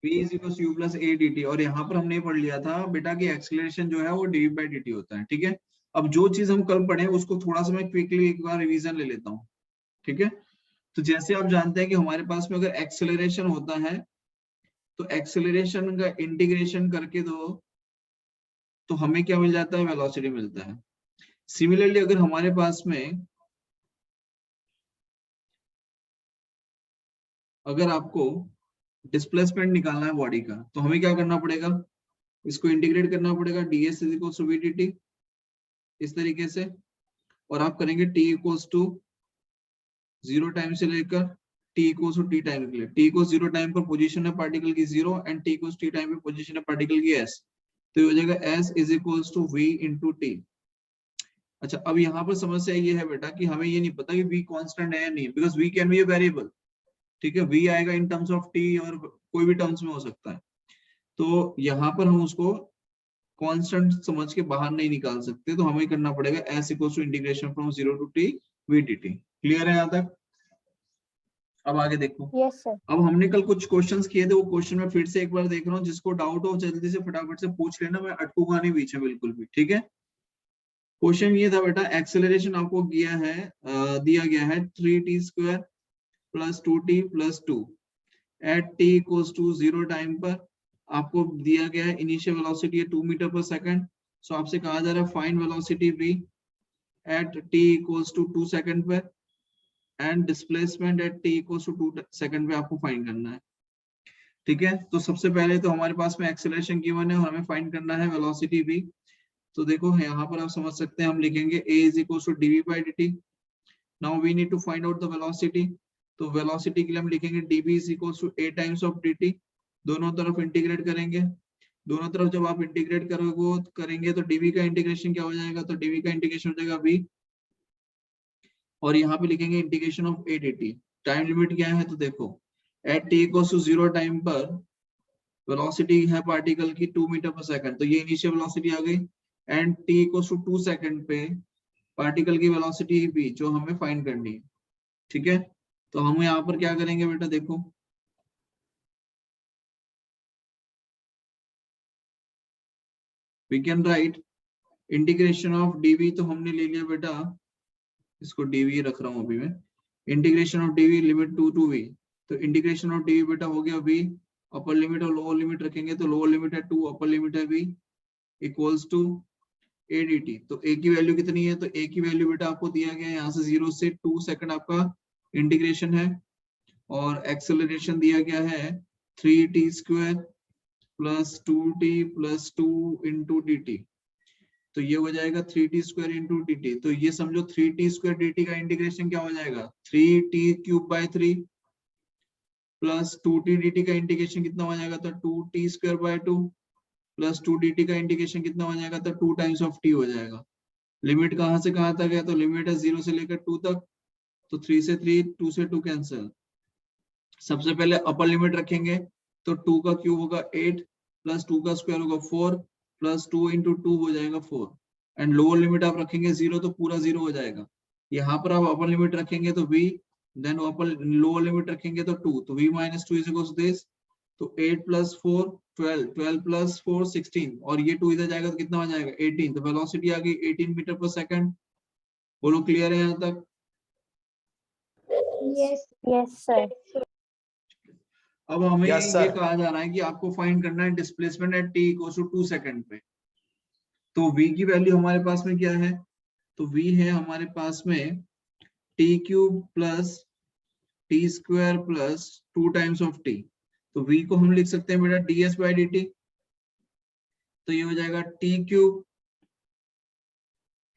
v is equal to u plus a d t. और यहाँ पर हमने पढ़ लिया था बेटा कि एक्सेलरेशन जो है वो dv बाई dt होता है, ठीक है। अब जो चीज हम कल पढ़े उसको थोड़ा सा मैं क्विकली एक बार रिवीजन ले लेता हूँ, ठीक है। तो जैसे आप जानते हैं कि हमारे पास में अगर एक्सेलरेशन होता है तो एक्सेलरेशन का इंटीग्रेशन करके दो तो हमें क्या मिल जाता है, वेलोसिटी मिलता है। सिमिलरली अगर हमारे पास में अगर आपको डिस्प्लेसमेंट निकालना है बॉडी का तो हमें क्या करना पड़ेगा, इसको इंटीग्रेट करना पड़ेगा ds is equal to vdt इस तरीके से। और आप करेंगे t इक्वल्स टू 0 टाइम से लेकर t equals to t time के लिए। t इक्वल्स 0 टाइम पर पोजीशन है पार्टिकल की 0 and t equals t time पर पोजीशन है पार्टिकल की s। तो ये हो जाएगा s is equals to v into t. अच्छा, अब यहाँ पर समस्या ये है बेटा कि हमें ये नहीं पता कि v कांस्टेंट है या नहीं, because v can be a variable, ठीक है। v आएगा इन टर्म्स ऑफ t और कोई भी टर्म्स में हो सकता है। तो यहाँ पर हम उसको कांस्टेंट समझ के बाहर नहीं निकाल सकते, तो हमें करना पड़ेगा s equals to integration from 0 to t v dt। Clear है यहाँ तक? अब आगे देखो। Yes sir. अब हमने कल कुछ क्वेश्चंस किए थे, वो क्वेश्चन मैं फिर से एक बार देख रहा हूँ, जिसको डाउट हो जल्दी से फटाफट से पूछ लेना, मैं अटकूंगा नहीं बीच में बिल्कुल भी, ठीक है। क्वेश्चन ये था बेटा, एक्सेलरेशन आपको दिया गया है 3t² plus 2t plus 2 at t equals to 0 time पर। आपको दिया गया है इनिशियल वेलोसिटी है 2 मीटर पर सेकंड। सो आपसे कहा जा रहा है find velocity v at t equals to 2 second पर and displacement at t equals to 2 second पे आपको फाइंड करना है, ठीक है। तो सबसे पहले तो हमारे पास में एक्सेलरेशन गिवन है और हमें फाइंड करना है वेलोसिटी v। तो देखो यहाँ पर आप समझ सकते हैं, हम लिखेंगे a is equals to dv by dt। Now we need to find out the velocity. तो वेलोसिटी के लिए हम लिखेंगे dv is equals to a times of dt। दोनों तरफ इंटीग्रेट करेंगे। दोनों तरफ जब आप इंटीग्रेट करेंगे तो dv का इंटीग्रेशन क्या हो जाएगा, तो dv का इंटीग्रेशन हो जाएगा v। और यहाँ पे लिखेंगे integration of a dt। Time limit क्या है, तो देखो at t equals to 0 time पर वेलोसिटी है पार्टिकल की 2 मीटर पर सेकंड, तो ये इनिशियल वेलोसिटी आ गई। And t equals to 2 second पे पार्टिकल की वेलोसिटी v जो हमें फाइंड करनी है, ठीक है। तो हम यहाँ पर क्या करेंगे बेटा, देखो we can write integration of dv। तो हमने ले लिया बेटा, इसको dv रख रहा हूँ अभी मैं। Integration of dv limit 2 to v। तो इंटीग्रेशन ऑफ dv बेटा हो गया v। अपर लिमिट और लोअर लिमिट रखेंगे तो लोअर लिमिट है 2, अपर लिमिट है v equals to a dt। तो a की वैल्यू कितनी है, तो a की वैल्यू बेटा आपको दिया गया है यहाँ से 0 से 2 सेकंड आपका इंटीग्रेशन है। और एक्सेलरेशन दिया गया है 3t² plus 2t plus 2 into dt। तो ये हो जाएगा 3t² इंटू dt। तो ये समझो 3t² dt का इंटीग्रेशन क्या हो जाएगा, 3t³ by 3 plus 2t dt का इंटीग्रेशन कितना हो जाएगा, तो 2t² बाई 2 प्लस 2 dt का इंटीग्रेशन कितना हो जाएगा, तो 2 टाइम्स ऑफ t हो जाएगा। लिमिट कहां से कहां तक है, तो लिमिट है 0 से लेकर 2 तक। तो 3 से 3, 2 से 2 कैंसिल। सबसे पहले अपर लिमिट रखेंगे तो 2 का क्यूब होगा 8 प्लस 2 का स्क्वायर होगा 4 प्लस 2 इंटू 2 हो जाएगा 4। एंड लोअर लिमिट आप रखेंगे 0 तो पूरा 0 हो जाएगा। यहाँ पर आप अपर लिमिट रखेंगे तो v, then upper lower limit रखेंगे तो 2, तो v minus 2 is equal to this. तो 8 प्लस 4 12, 12 प्लस 4 16, और ये 2 इधर जाएगा तो कितना हो जाएगा 18। तो वेलोसिटी आ गई 18 मीटर पर सेकंड। बोलो क्लियर है यहाँ तक? Yes yes sir. अब हमें Yes, sir. ये कहा जा रहा है कि आपको फाइंड करना है displacement at t equals to 2 second पे। तो v की वैल्यू हमारे पास में क्या है, तो v है हमारे पास में t³ plus t² plus 2 times of t। तो v को हम लिख सकते हैं बेटा ds बाई dt। तो ये हो जाएगा t³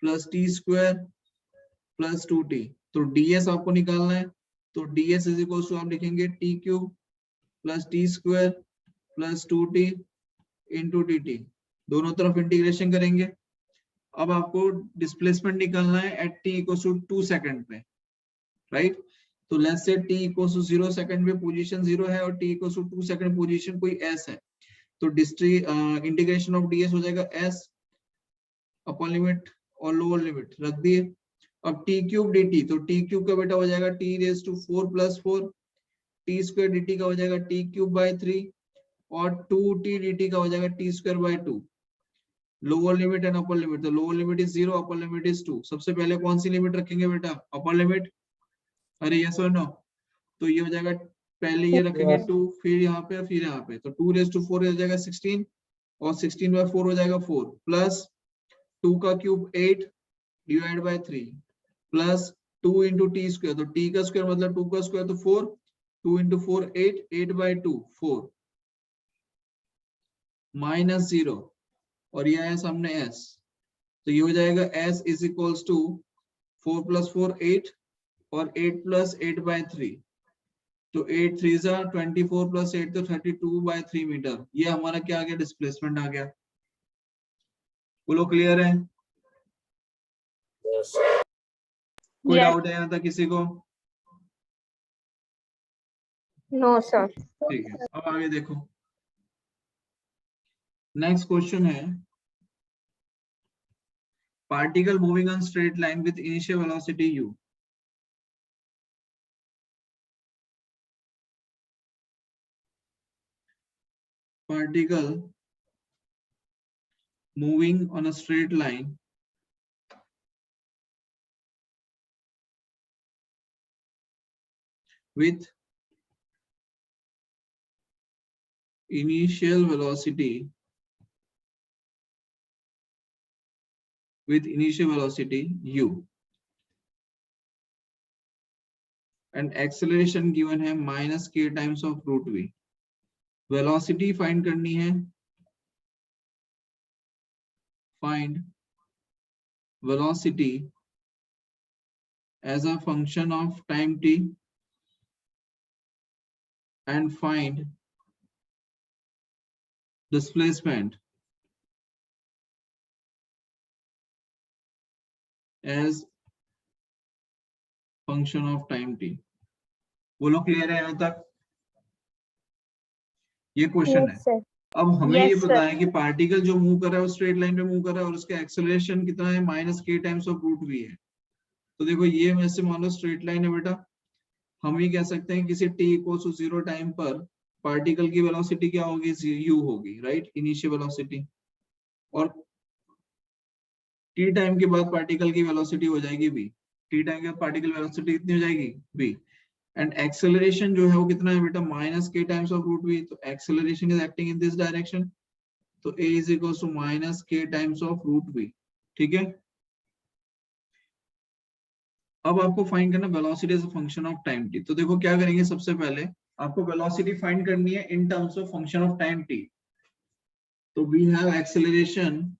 plus t² plus 2t। तो ds आपको निकालना है, तो ds इज इक्वल टू आप लिखेंगे t³ plus t² plus 2t into dt। दोनों तरफ इंटीग्रेशन करेंगे। अब आपको डिस्प्लेसमेंट निकालना है at t equal to 2 second पे, राइट। तो let's say t equal to 0 second पे पोजीशन 0 है और t equal to 2 second position कोई s है। तो इंटीग्रेशन ऑफ ds हो जाएगा s, अपर लिमिट और लोअर लिमिट रख दिए। अब t³ dt, तो t³ का बेटा हो जाएगा t raise to 4 plus 4, t² dt का हो जाएगा t³ बाई 3 और 2t dt का हो जाएगा t square by 2। Lower limit and upper limit, तो lower limit is 0, upper limit is 2। सबसे पहले कौन सी लिमिट रखेंगे बेटा? Upper limit. अरे यस और नो? तो ये हो जाएगा, पहले ये रखेंगे 2, फिर यहाँ पे, फिर यहाँ पे, तो 2⁴ हो जाएगा 16, और 16/4 हो जाएगा 4, प्लस 2 का cube 8 divide by 3, plus 2 into T square, तो टी का स्क्वायर मतलब 2 का स्क्वायर, तो 4, 2 इंटू 4 8, 8/2 4, माइनस 0, और ये है सामने s, तो ये हो जाएगा s इज इक्वल्स टू 4 + 4 8, और 8 + 8/3, तो 8 3 जा 24 + 8 तो 32/3 मीटर। ये हमारा क्या आ गया? डिस्प्लेसमेंट आ गया। बोलो क्लियर है? कोई Yes. डाउट है यहाँ तक किसी को? No, sir. ठीक है, अब आगे देखो। नेक्स्ट क्वेश्चन है, particle moving on straight line with initial velocity u। Particle moving on a straight line with initial velocity u and acceleration given है -k times of root v। Velocity find करनी है, find velocity as a function of time t and find displacement as function of time t। बोलो clear है यहाँ तक? ये question है। Yes, sir. अब हमें Yes, ये पता sir. है कि पार्टिकल जो मूव कर रहा है वो स्ट्रेट लाइन पे मूव कर रहा है, और उसका एक्सेलरेशन कितना है? -k times of root v है। तो देखो ये वैसे मान लो स्ट्रेट लाइन है बेटा, हम ये कह सकते हैं किसी t = 0 टाइम पर पार्टिकल की वेलोसिटी क्या होगी? u होगी, राइट, इनिशियल वेलोसिटी। और t टाइम के बाद पार्टिकल की वेलोसिटी हो जाएगी v। t टाइम के बाद पार्टिकल वेलोसिटी कितनी हो जाएगी? v। एंड एक्सेलरेशन जो है वो कितना है बेटा? -k times of root v। तो acceleration is acting in this direction, तो a is equal to -k times of root v। ठीक है, अब आपको फाइंड करना velocity as a function of time t। तो देखो क्या करेंगे, सबसे पहले आपको वेलोसिटी फाइंड करनी है in terms of function of time t। तो we have acceleration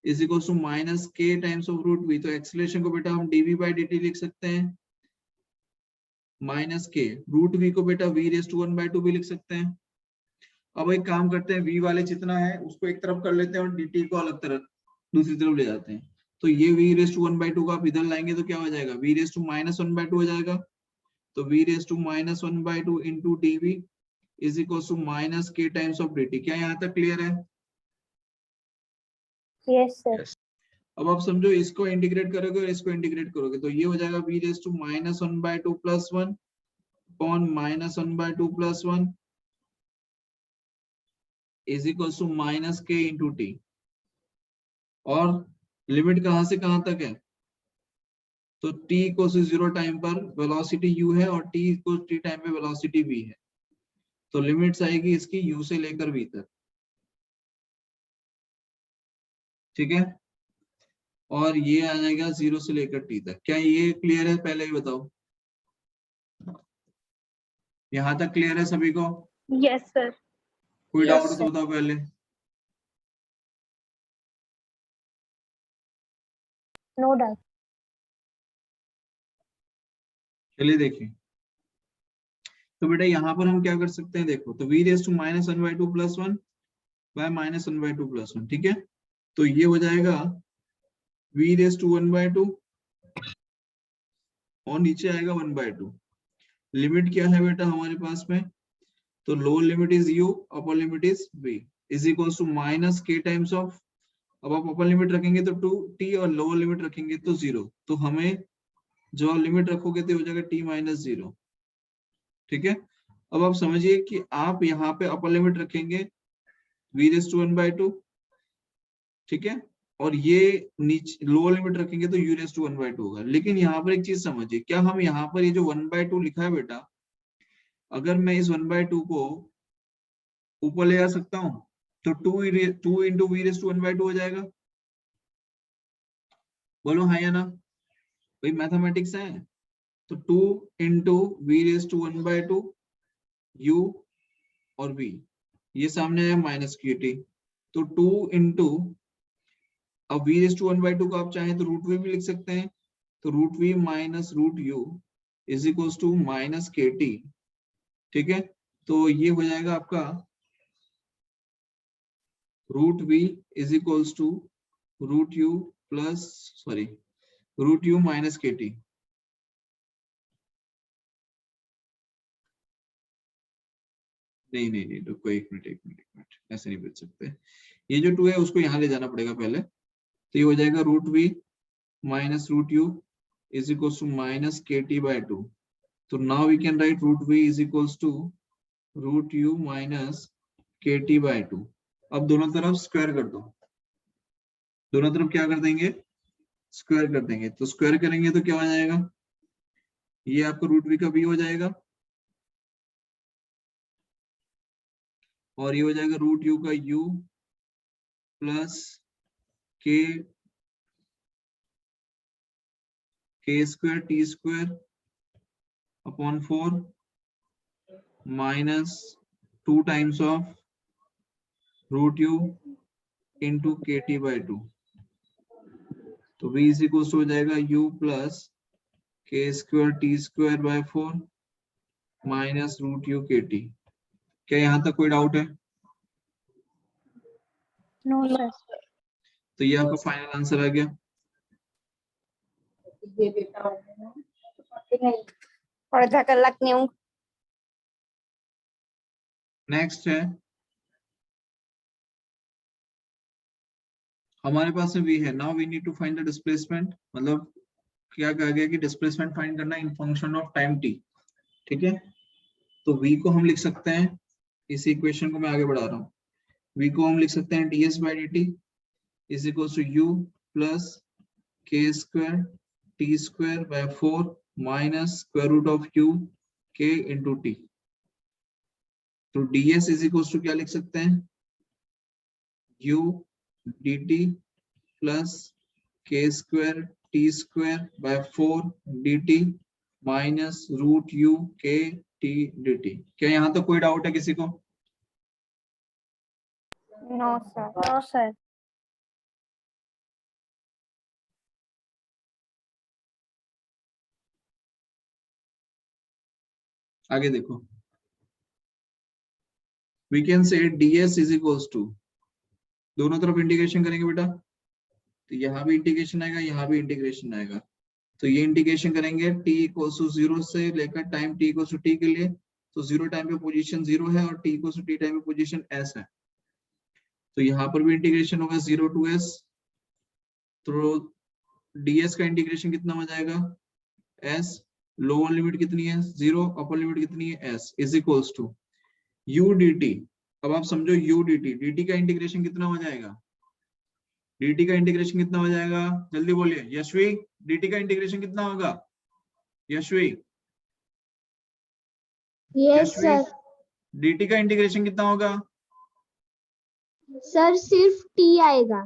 is equal to -k times of root v। तो एक्सेलरेशन को बेटा हम dv/dt लिख सकते हैं, -k, रूट v को बेटा v⁴ भी लिख सकते हैं। अब एक काम करते हैं, v वाले जितना है उसको एक तरफ कर लेते हैं और dt को अलग तरफ दूसरी तरफ ले जाते हैं। तो ये v⁴ को आप इधर लाएंगे तो क्या हो जाएगा? v⁻⁻² हो जाएगा। तो v⁻⁻² into dv is equal to -k times of dt। क्या यहाँ तक क्लियर है? Yes, sir. Yes. अब आप समझो, इसको इंटीग्रेट करोगे और इसको इंटीग्रेट करोगे तो ये हो जाएगा v⁻⁻² plus 1 upon -1/2 plus 1 is equal to -k into t. और लिमिट कहां से कहां तक है? तो t = 0 टाइम पर वेलोसिटी u है और t = टाइम पे वेलोसिटी v है। तो लिमिट्स आएगी इसकी u से लेकर v तक। ठीक है, और ये आ जाएगा 0 से लेकर t तक। क्या ये क्लियर है? पहले ही बताओ, यहाँ तक क्लियर है सभी को? Yes, sir. कोई Yes, डाउट तो sir. बताओ पहले। No doubt. चलिए देखिए, तो बेटा यहाँ पर हम क्या कर सकते हैं, देखो, तो v⁻⁻² प्लस 1 बाय -1/2 प्लस 1। ठीक है, तो ये हो जाएगा v⁻² और नीचे आएगा 1/2। लिमिट क्या है बेटा हमारे पास में? तो lower limit is u, upper limit is v is equal to -k times of, अब आप अपर लिमिट रखेंगे तो 2t और लोअर लिमिट रखेंगे तो 0। तो हमें जो लिमिट रखोगे तो हो जाएगा t - 0। ठीक है, अब आप समझिए कि आप यहाँ पे अपर लिमिट रखेंगे v⁻², ठीक है, और ये नीचे लोअर लिमिट रखेंगे तो u⁻² होगा। लेकिन यहाँ पर एक चीज समझिए, क्या हम यहाँ पर ये जो 1/2 लिखा है बेटा, अगर मैं इस 1/2 को ऊपर ले आ सकता हूँ तो 2 इंटू v⁻² हो जाएगा। बोलो हाँ या ना, भाई मैथमेटिक्स है। तो 2 इंटू v⁻² u और v, ये सामने आया -kt, तो 2 इंटू, अब v⁻² को आप चाहें तो √v भी लिख सकते हैं, तो √v minus √u is equals to -kt, ठीक है। तो ये हो जाएगा आपका √v is equals to √u plus √u minus kt। नहीं, रुको एक मिनट, ऐसे नहीं बच सकते। ये जो 2 है उसको यहाँ ले जाना पड़ेगा पहले, तो ये हो जाएगा √v minus √u is equals to -kt/2। तो now we can write √v is equals to √u minus kt/2। अब दोनों तरफ स्क्वायर कर दो, दोनों तरफ क्या कर देंगे, स्क्वायर कर देंगे। तो स्क्वायर करेंगे तो क्या हो जाएगा, ये आपका √v का v हो जाएगा, और ये हो जाएगा √u का u plus k² t² upon 4 minus 2 times of √u into kt/2। तो v इज इक्वल हो जाएगा u plus k² t²/4 minus √u kt। क्या यहाँ तक कोई डाउट है? No, sir. तो ये आपका फाइनल आंसर आ गया। पढ़ा कर लगने हूँ। नेक्स्ट है, हमारे पास में v है, now we need to find the displacement. मतलब क्या कहा गया कि डिस्प्लेसमेंट फाइंड करना in function of time t, ठीक है। तो v को हम लिख सकते हैं, इस इक्वेशन को मैं आगे बढ़ा रहा हूँ, v को हम लिख सकते हैं ds/dt is equal to u plus k² t²/4 minus square root of u k into t। तो ds इज इक्वल टू क्या लिख सकते हैं, u dt plus k² t²/4 dt minus √u k t dt। क्या यहाँ तक कोई doubt है किसी को? No, sir. No, sir. आगे देखो, we can say ds is equals to, दोनों तरफ इंटीग्रेशन करेंगे बेटा, तो यहाँ भी इंटीग्रेशन आएगा, यहाँ भी इंटीग्रेशन आएगा। तो ये इंटीग्रेशन करेंगे t इक्वल्स टू 0 से लेकर time t equals to t के लिए, तो 0 टाइम पे पोजीशन 0 है और t equals to t time पे पोजीशन s है। तो यहाँ पर भी इंटीग्रेशन होगा 0 to s, तो ds का इंटीग्रेशन कितना हो जाएगा, s, लोअर लिमिट कितनी है 0, अपर लिमिट कितनी है s, is equals to u dt। अब आप समझो u dt का इंटीग्रेशन कितना हो जाएगा, dt का इंटीग्रेशन कितना हो जाएगा, जल्दी बोलिए यशवी, dt का इंटीग्रेशन कितना होगा यशवी? Yes sir. dt का इंटीग्रेशन कितना होगा? सर सिर्फ टी आएगा।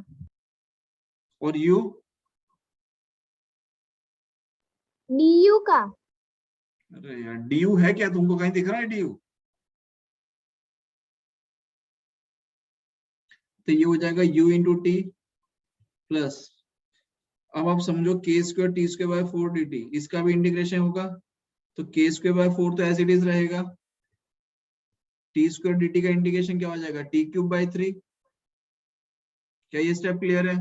और u? डी का। अरे यार du है क्या, तुमको कहीं दिख रहा है du? तो ये हो जाएगा u इंटू टी प्लस, अब आप समझो k² t²/4 dt, इसका भी इंटीग्रेशन होगा, तो k²/4 तो एज इट इज रहेगा, t² dt का इंटीग्रेशन क्या हो जाएगा, t³/3। क्या ये स्टेप क्लियर है?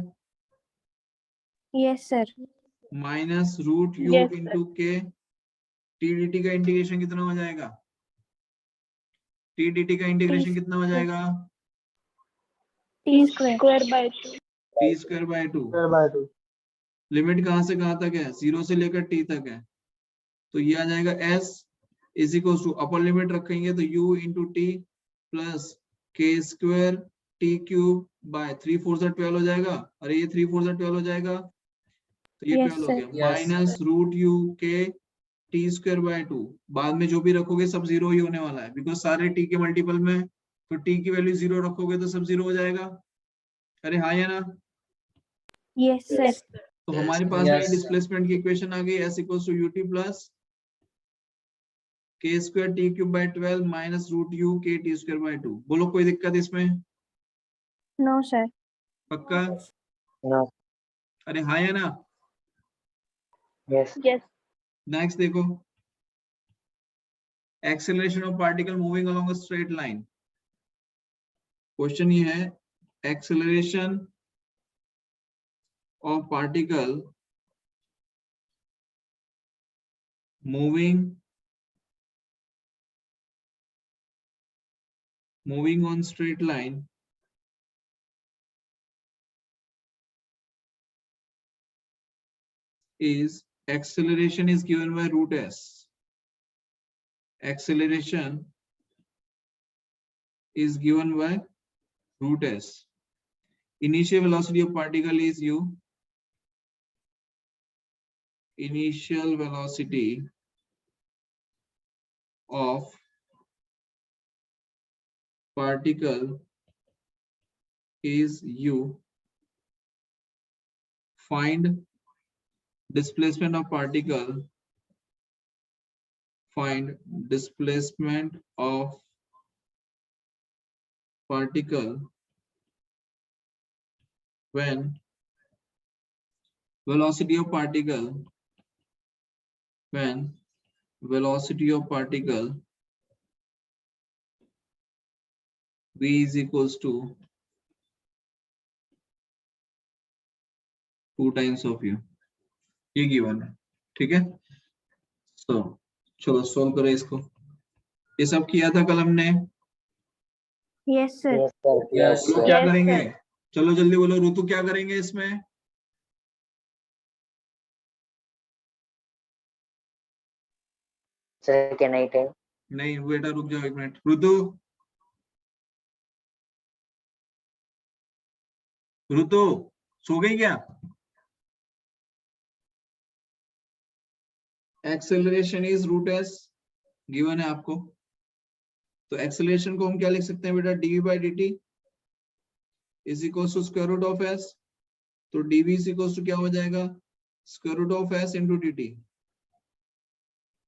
Yes, sir. Minus √u Yes, into k, t dt का इंटीग्रेशन कितना हो जाएगा, t dt का इंटीग्रेशन कितना हो जाएगा, t²/2. t²/2। लिमिट कहां से कहां तक है, 0 से लेकर t तक है, तो ये आ जाएगा s is equal to upper limit रखेंगे तो u into t plus k square t cube by 3 4 12 हो जाएगा। अरे ये 3 4 12 हो जाएगा, तो ये Yes, 12 हो sir. गया minus root u k t square by 2। बाद में जो भी रखोगे सब जीरो ही होने वाला है, बिकॉज सारे टी के मल्टीपल में, तो टी की वैल्यू जीरो रखोगे तो सब जीरो हो जाएगा। अरे हाँ या ना? Yes, sir. तो हमारे पास में डिस्प्लेसमेंट की इक्वेशन आ गई s equals to ut plus k square t cube by 12 minus root u k t square by 2। बोलो कोई दिक्कत इसमें? No, sir. पक्का? No. अरे हाँ या ना? Yes. Yes. नेक्स्ट देखो, acceleration of particle moving along a straight line. Question ये है, acceleration of particle moving on straight line is acceleration is given by root s. Acceleration is given by root s. Initial velocity of particle is u. Initial velocity of particle is u. Find displacement of particle. Find displacement of particle when velocity of particle v is equals to 2 times of u। ये given है, ठीक है। तो चलो solve करें इसको। ये सब किया था कल हमने। Yes, sir. Yes, sir. Yes, तो sir. क्या Yes, करेंगे? sir. चलो जल्दी बोलो, ऋतु क्या करेंगे इसमें? Sir, can I tell? नहीं बेटा रुक जाओ एक मिनट। ऋतु, ऋतु सो गई क्या? Acceleration is root s given है आपको, तो एक्सेलरेशन को हम क्या लिख सकते हैं बेटा? Dv by d t is equal to square root of s. तो डीवी इज इक्वल टू क्या हो जाएगा? Square root of s into d t.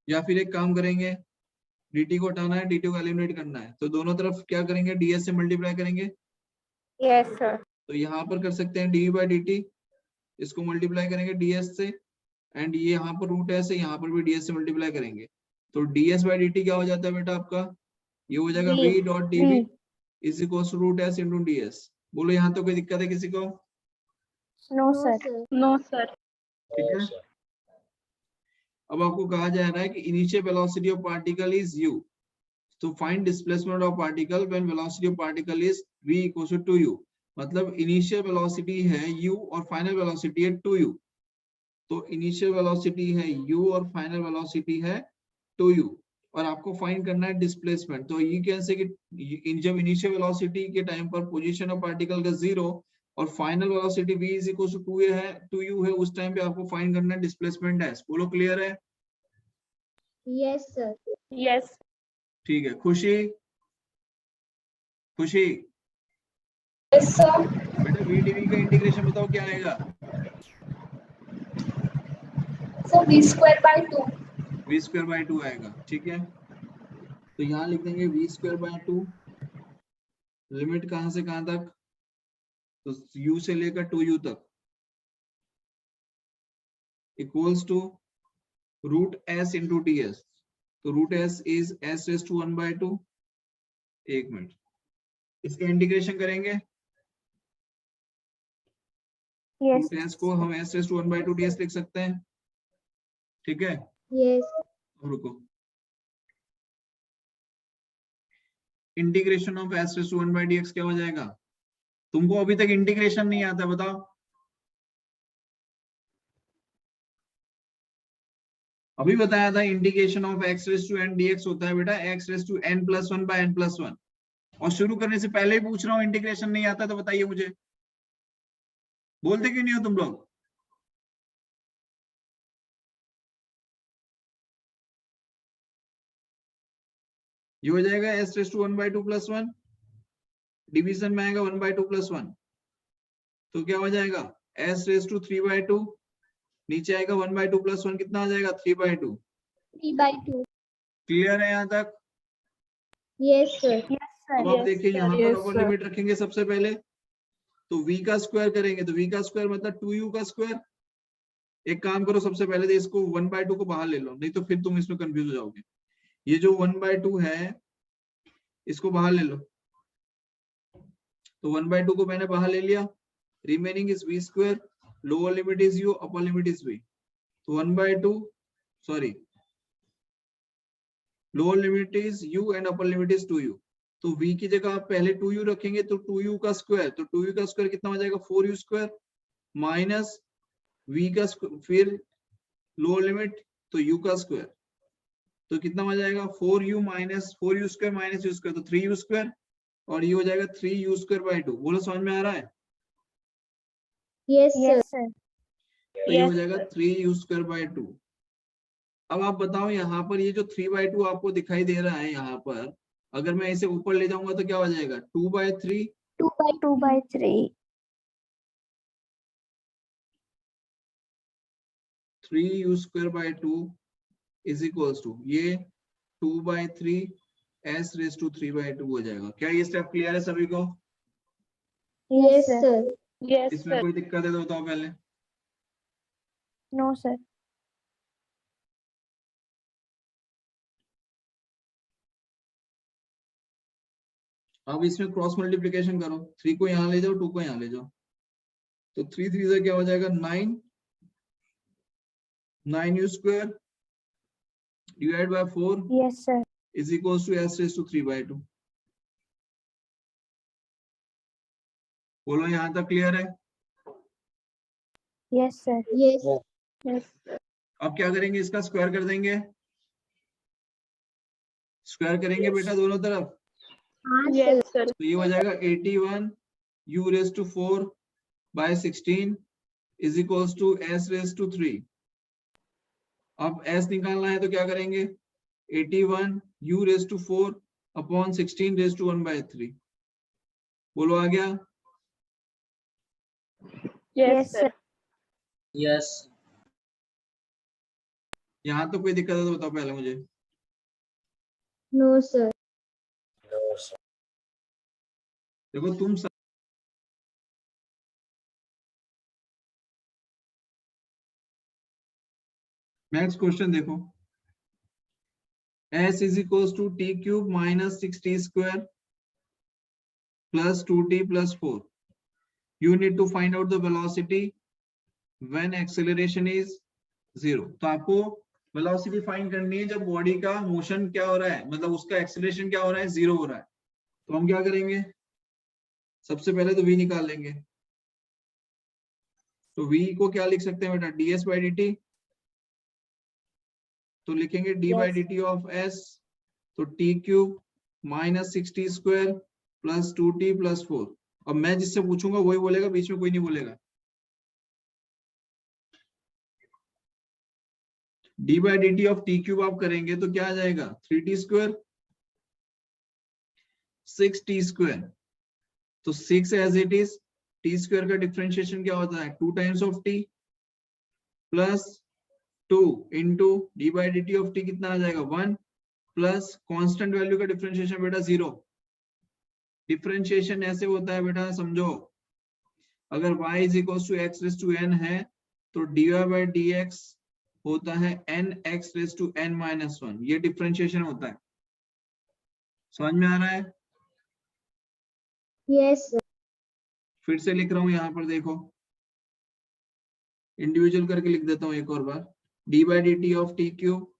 या फिर एक काम करेंगे, dt को हटाना है, dt को एलिमिनेट करना है, तो दोनों तरफ क्या करेंगे? ds से मल्टीप्लाई करेंगे। Yes, sir. तो यहाँ पर कर सकते हैं dv बाई dt, इसको मल्टीप्लाई करेंगे ds से, एंड ये यहाँ पर रूट s है, यहाँ पर भी ds से मल्टीप्लाई करेंगे, तो ds बाई dt क्या हो जाता है बेटा आपका? ये हो जाएगा v dot dv is equal to root s into ds। बोलो यहाँ तो कोई दिक्कत है किसी को? No, sir. No, sir. ठीक है। अब आपको कहा जा रहा है कि initial velocity of particle is u, तो find displacement of particle when velocity of particle is v equal to 2u। मतलब इनिशियल वेलोसिटी है u और फाइनल वेलोसिटी है 2u। तो इनिशियल वेलोसिटी है u और फाइनल वेलोसिटी है 2u, और आपको फाइंड करना है डिस्प्लेसमेंट। तो ये कैसे कि जब इनिशियल वेलोसिटी के टाइम पर पोजीशन ऑफ पार्टिकल का 0 और final velocity v is equal to 2u है, उस टाइम पे आपको फाइंड करना है डिस्प्लेसमेंट s। बोलो क्लियर है? Yes, sir. Yes. ठीक है। खुशी, खुशी Yes, sir. बेटा v dv का इंटीग्रेशन बताओ क्या आएगा? So v square by 2. v square by 2 आएगा, ठीक है। तो यहाँ लिख देंगे v स्क्वायर बाय 2। लिमिट कहां से कहां तक? तो u से लेकर 2u तक equals to root s into ds। तो root s is s raise to 1 by 2। एक मिनट, इसका इंटीग्रेशन करेंगे। Yes. रूट s को हम s raise to 1 by 2 ds लिख सकते हैं, ठीक है। Yes. रुको, integration of s raise to 1 by dx क्या हो जाएगा? तुमको अभी तक इंटीग्रेशन नहीं आता, बताओ। अभी बताया था integration of x raise to n dx होता है बेटा x raise to n plus 1 by n plus 1। और शुरू करने से पहले ही पूछ रहा हूँ इंटीग्रेशन नहीं आता तो बताइए मुझे, बोलते क्यों नहीं हो तुम लोग? ये हो जाएगा s raise to 1 by 2 plus 1, division में आएगा 1 बाय 2 प्लस 1, तो क्या हो जाएगा s रेज टू 3 बाय 2, नीचे आएगा 1 बाय 2 प्लस 1, कितना आ जाएगा 3 बाय 2। 3/2. क्लियर है यहाँ तक? Yes, sir. अब आप देखिए यहाँ पर अपर लिमिट रखेंगे सबसे पहले, तो v का स्क्वायर करेंगे तो v का स्क्वायर मतलब 2u का स्क्वायर। एक काम करो सबसे पहले तो इसको 1 बाय 2 को बाहर ले लो, नहीं तो फिर तुम इसमें कंफ्यूज हो जाओगे। ये जो 1 बाय 2 है इसको बाहर ले लो, तो 1 बाय 2 को मैंने बाहर ले लिया, remaining is v square, lower limit is u, upper limit is v, तो 1 by 2 sorry lower limit is u and upper limit is 2u, तो v की जगह आप पहले 2u रखेंगे तो 2u का स्क्वायर, तो 2u का स्क्वायर कितना हो जाएगा 4u स्क्वायर माइनस v का फिर लोअर लिमिट तो u का स्क्वायर, तो कितना हो जाएगा 4u minus 4u square minus u square, तो 3u स्क्वायर, और ये हो जाएगा 3u स्क्वायर बाय 2। बोलो समझ में आ रहा है? Yes, sir. तो ये हो जाएगा 3u स्क्वायर बाय 2। अब आप बताओ यहाँ पर ये जो 3 बाय 2 आपको दिखाई दे रहा है यहाँ पर, अगर मैं इसे ऊपर ले जाऊंगा तो क्या हो जाएगा 2 by 3, 2/3 3u square by 2 is equals to ये 2 by 3 s raise to 3 by 2 हो जाएगा। क्या ये स्टेप क्लियर है सभी को? Yes, sir. Yes, इसमें sir. कोई दिक्कत है तो बताओ पहले। No, sir. अब इसमें क्रॉस मल्टीप्लिकेशन करो, 3 को यहाँ ले जाओ 2 को यहाँ ले जाओ, तो 3 3 से क्या हो जाएगा 9, 9u square divide by 4 Yes, sir. Is equals to s raise to 3 by 2। बोलो यहाँ तक क्लियर है? Yes, sir. Yes. Yes. अब क्या करेंगे, इसका स्क्वायर कर देंगे, स्क्वायर करेंगे बेटा दोनों तरफ, हाँ, sir. Yes, sir. तो ये हो जाएगा 81 u raise to 4 by 16 is equals to s raise to 3। अब s निकालना है तो क्या करेंगे 81 u raise to 4 upon 16 raise to 1 by 3। बोलो आ गया? Yes, sir. Yes. यहाँ तो कोई दिक्कत है तो बताओ पहले मुझे। No, sir. No, sir. देखो तुम नेक्स्ट क्वेश्चन देखो, s is equals to t cube minus 6t square plus 2t plus 4। You need to find out the velocity when acceleration is 0। तो आपको वेलोसिटी फाइंड करनी है जब बॉडी का motion क्या हो रहा है, मतलब उसका एक्सेलरेशन क्या हो रहा है 0 हो रहा है। तो हम क्या करेंगे, सबसे पहले तो v निकाल लेंगे, तो v को क्या लिख सकते हैं बेटा ds बाई dt, तो लिखेंगे d by Yes. dt of s, तो t cube minus 6t square plus 2t plus 4। अब मैं जिससे पूछूंगा वही बोलेगा, बीच में कोई नहीं बोलेगा। d by dt of t cube आप करेंगे तो क्या आ जाएगा 3t स्क्वायर 6t स्क्वायर, तो 6 as it is, t square का डिफरेंशिएशन क्या होता है 2 times of t plus 2 into d by d t of t कितना आ जाएगा 1 प्लस कांस्टेंट वैल्यू का डिफरेंशिएशन बेटा 0। डिफरेंशिएशन ऐसे होता है बेटा समझो, अगर y is equal to x raise to n है तो dy बाई डी एक्स होता है n x raise to n minus 1, ये डिफरेंशिएशन होता है। समझ में आ रहा है? Yes, sir. फिर से लिख रहा हूं यहाँ पर देखो, इंडिविजुअल करके लिख देता हूँ एक और बार, d by d t of t cube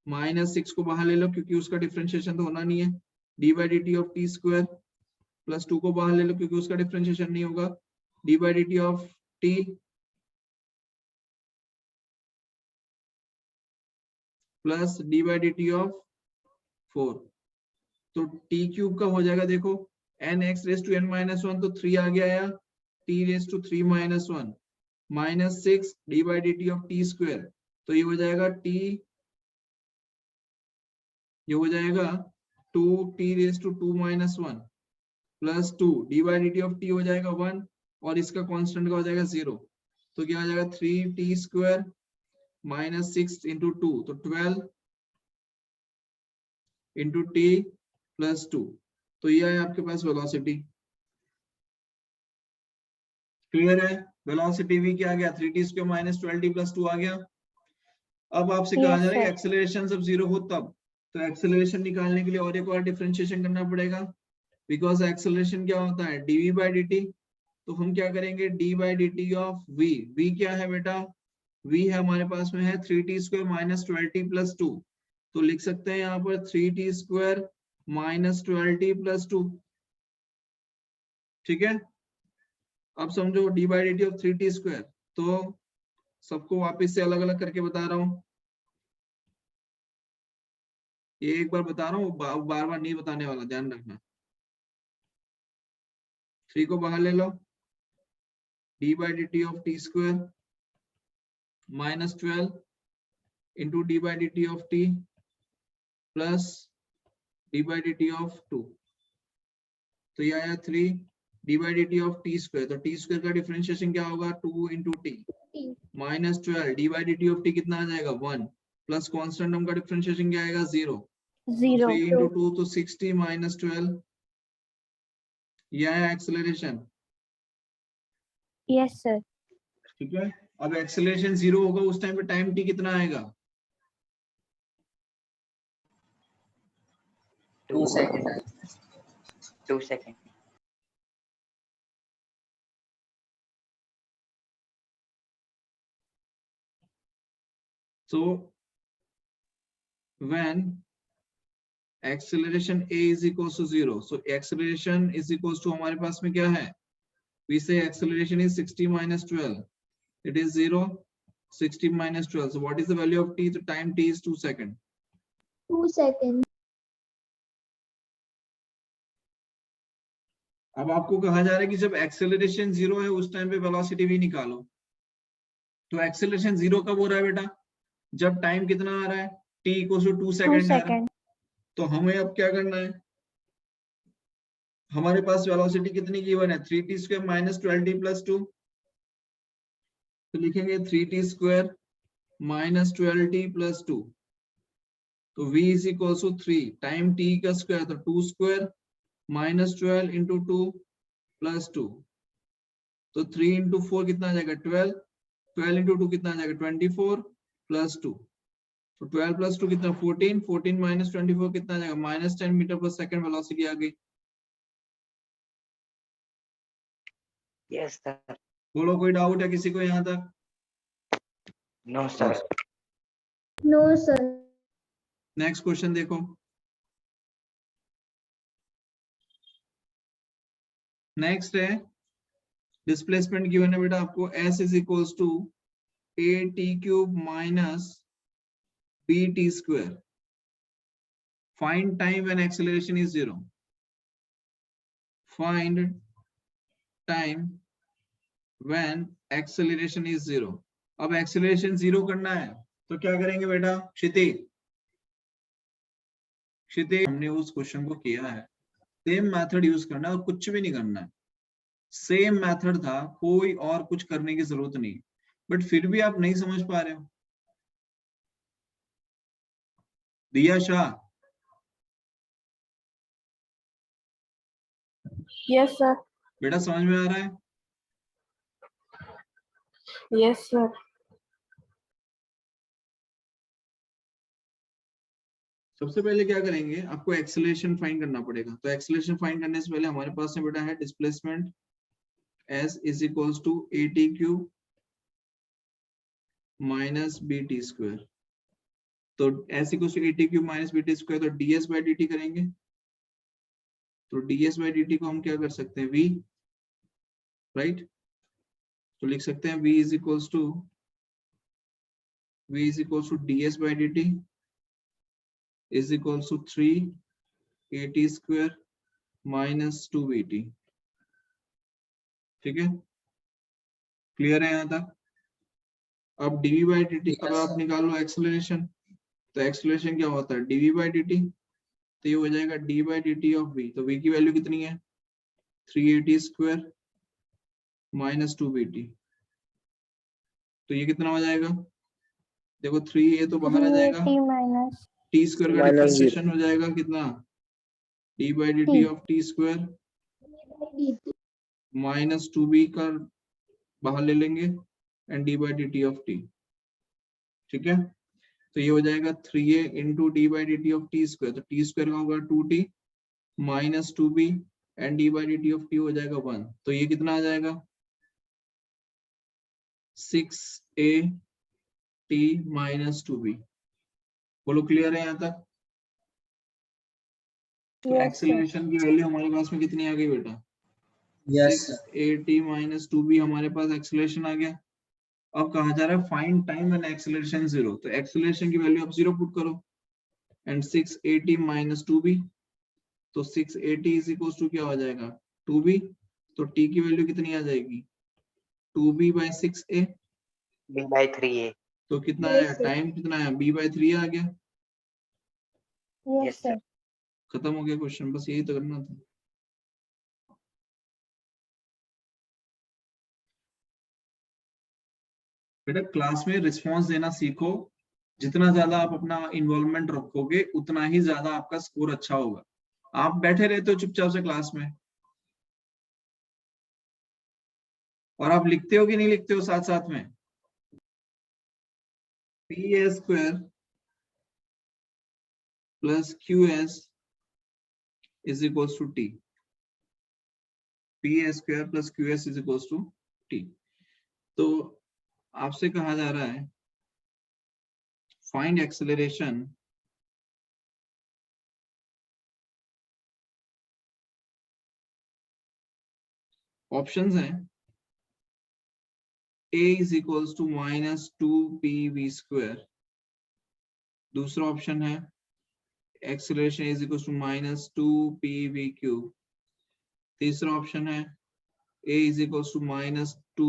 minus 6 को बाहर ले लो क्योंकि उसका डिफरेंशिएशन तो होना नहीं है, D by d t of t square plus 2 को बाहर ले लो क्योंकि उसका डिफरेंशिएशन नहीं होगा, d by d t of t plus d by d t of 4। तो टी क्यूब का हो जाएगा, देखो n x raise to n minus 1, तो 3 आ गया, या t raise to 3 minus 1 minus 6 d by d t of t square. तो ये हो जाएगा टी, ये हो जाएगा 2 t raise to 2 minus 1 plus 2 d by d t of T हो जाएगा 1, और इसका कांस्टेंट का हो जाएगा 0। तो क्या हो जाएगा 3 टी स्क्वायर माइनस 6 इंटू 2, तो 12 इंटू टी प्लस 2। तो ये है आपके पास वेलोसिटी। क्लियर है? वेलोसिटी v क्या आ गया, 3t square minus 12t plus 2 आ गया। अब आपसे कहा Yes, जा रहा है sir. एक्सेलरेशन जब 0 हो तब, तो एक्सेलरेशन निकालने के लिए और एक और डिफरेंशिएशन करना पड़ेगा, बिकॉज एक्सेलरेशन क्या होता है dv बाई dt। तो हम क्या करेंगे, d by dt of v। v क्या है बेटा, v है हमारे पास में है 3t square minus 12t plus 2। तो लिख सकते हैं यहाँ पर 3t square minus 12t plus 2। ठीक है, अब समझो D by d t of 3t square. तो सबको वापस से अलग अलग करके बता रहा हूं, ये एक बार बता रहा हूँ, बार बार नहीं बताने वाला, ध्यान रखना। 3 को बाहर ले लो, d by d t of t square minus 12 into d by d t of t plus d by d t of 2। तो ये आया 3 d by d t of t square. तो टी स्क्वायर का डिफरेंशिएशन क्या होगा, 2 into t minus 12 d by d t of t कितना आ जाएगा 1, प्लस कॉन्स्टेंट टर्म का डिफरेंशिएशन क्या आएगा 0। 0. 3 इंटू 2 तो 60 माइनस 12, यह है एक्सेलरेशन। Yes, sir. ठीक है, अब एक्सेलरेशन 0 होगा उस टाइम पे टाइम टी कितना आएगा, 2 seconds. 2 seconds. so when acceleration a is equals to 0, so acceleration is equals to हमारे पास में क्या है, we say acceleration is 60 minus 12, it is 0, 60 minus 12, so what is the value of t, the time t is 2 seconds। 2 seconds. अब आपको कहा जा रहा है कि जब एक्सेलरेशन 0 है उस टाइम पे वेलोसिटी भी निकालो। तो एक्सेलरेशन 0 कब हो रहा है बेटा, जब टाइम कितना आ रहा है, t इक्वल टू 2 2 सेकंड आ रहा है। seconds. तो हमें अब क्या करना है, हमारे पास वेलोसिटी कितनी गिवन है, 3t square minus 12t plus 2। तो लिखेंगे 3t square minus 12t plus 2। तो v is equal to 3 time t का स्क्वायर, तो 2 स्क्वायर माइनस 12 इंटू 2 प्लस 2। तो 3 इंटू 4 कितना आ जाएगा 12, 12 इंटू 2 कितना आ जाएगा 24 प्लस 2। तो 12 प्लस 2 कितना 14, 14 माइनस 24 कितना आ जाएगा माइनस 10 मीटर पर सेकंड वेलोसिटी आ गई। Yes, sir. बोलो कोई डाउट है किसी को यहाँ तक? No, sir. No, sir. Next question देखो, नेक्स्ट है डिस्प्लेसमेंट गिवन है बेटा आपको, s is equals to a t cube minus b t square. Find time when acceleration is 0। Find time when acceleration is 0। अब एक्सेलरेशन 0 करना है तो क्या करेंगे बेटा, क्षिति हमने उस क्वेश्चन को किया है, सेम मेथड यूज करना है और कुछ भी नहीं करना है, सेम मेथड था, कोई और कुछ करने की जरूरत नहीं। बट फिर भी आप नहीं समझ पा रहे हो, दिया शाह Yes, sir. बेटा समझ में आ रहा है? Yes, sir. सबसे पहले क्या करेंगे, आपको एक्सेलरेशन फाइंड करना पड़ेगा। तो एक्सेलरेशन फाइंड करने से पहले हमारे पास में बेटा है displacement s is equals to a t cube minus b t square. तो s equals to a t cube minus b t square, तो ds बाई dt करेंगे। तो ds बाई dt को हम क्या कर सकते हैं, v, राइट। तो लिख सकते हैं v is equals to ds by dt is equals to 3at square minus 2bt। ठीक है, क्लियर है यहाँ तक? अब dv बाई dt, अब आप निकालो एक्सेलरेशन। तो एक्सेलरेशन क्या होता है, dv बाई dt, तो ये हो जाएगा d by dt of v। तो v की वैल्यू कितनी है, 3at स्क्वायर माइनस 2bt। तो ये कितना हो जाएगा, देखो 3a तो बाहर आ जाएगा, 380 minus t स्क्वायर का Minus डिफरेंशिएशन हो जाएगा कितना, d by dt T. Of t square dt minus 2b का बाहर ले लेंगे and d by dt of t। ठीक है, तो ये हो जाएगा 3a into d by d t of t square. तो टी स्क्वायर का होगा 2t minus 2b and D by d t of T हो जाएगा 1। तो ये कितना आ जाएगा, 6a t माइनस 2b। बोलो क्लियर है यहाँ तक? तो Yes, sir. एक्सेलरेशन की वैल्यू हमारे पास में कितनी आ गई बेटा, Yes, 6a t minus 2b हमारे पास एक्सेलरेशन आ गया। अब कहा जा रहा है फाइंड टाइम एंड एक्सेलरेशन 0। तो एक्सेलरेशन की वैल्यू आप 0 पुट करो एंड 6at माइनस 2b। तो 6at इज इक्वल टू क्या हो जाएगा, 2b। तो t की वैल्यू कितनी आ जाएगी, 2b by 6a। b by 3a। तो कितना Yes, आया, sir. टाइम कितना आया, b बाई 3 आ गया। Yes, Yes, sir. sir. खत्म हो गया क्वेश्चन, बस यही तो करना था। बेटा क्लास में रिस्पॉन्स देना सीखो, जितना ज्यादा आप अपना इन्वॉल्वमेंट रखोगे उतना ही ज्यादा आपका स्कोर अच्छा होगा। आप बैठे रहते हो चुपचाप से क्लास में, और आप लिखते हो कि नहीं लिखते हो साथ साथ में, p a square plus q s is equals to t. P a square plus q s is equals to t. तो आपसे कहा जा रहा है फाइंड एक्सेलरेशन ऑप्शंस हैं, a is equals to minus 2pv square. दूसरा ऑप्शन है acceleration is equals to minus 2pv cube. तीसरा ऑप्शन है a is equals to minus two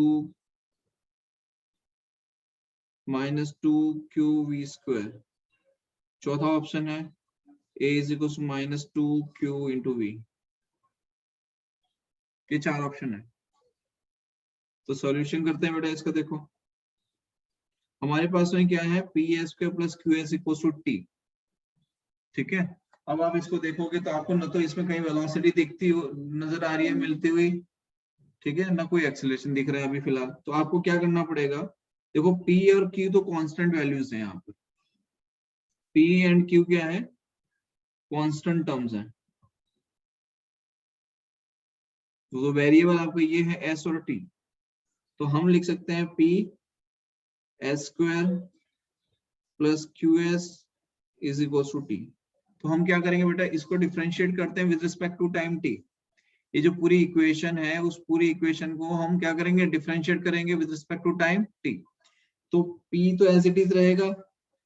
qv square. चौथा ऑप्शन है a is equals to minus 2q into v। ये 4 option है। तो solution करते हैं बेटा इसका। देखो हमारे पास में क्या है, p a square plus q s equals to t. ठीक है, अब आप इसको देखोगे तो आपको न तो इसमें कहीं वेलोसिटी दिखती हो नजर आ रही है मिलती हुई, ठीक है, ना कोई एक्सेलरेशन दिख रहा है अभी फिलहाल। तो आपको क्या करना पड़ेगा, देखो P और Q तो कांस्टेंट वैल्यूज हैं यहाँ पर, P एंड Q क्या है, कांस्टेंट टर्म्स हैं। तो वेरिएबल आपका ये है S और T। तो हम लिख सकते हैं P S square plus q s is equal to t. तो हम क्या करेंगे बेटा, इसको डिफरेंशिएट करते हैं with respect to time t. ये जो पूरी इक्वेशन है उस पूरी इक्वेशन को हम क्या करेंगे, डिफरेंशिएट करेंगे with respect to time t. तो P तो एज इट इज रहेगा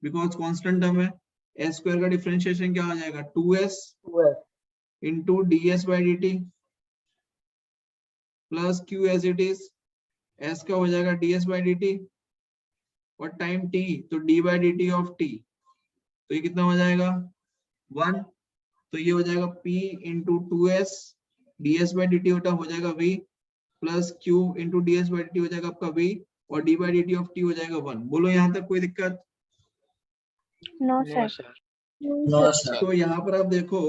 बिकॉज कांस्टेंट टर्म है। S स्क्वायर का डिफरेंशिएशन क्या हो जाएगा, 2s into d s by d t plus q as it is, S का हो जाएगा d s by d t और टाइम t तो d by d t of t। तो ये कितना हो जाएगा 1। तो ये हो जाएगा P into 2s D s by d T हो जाएगा v plus q into d s by d T हो जाएगा आपका v और d by d t of t हो जाएगा 1। बोलो यहाँ तक कोई दिक्कत? No, No, sir. sir. no, sir. तो यहाँ पर आप देखो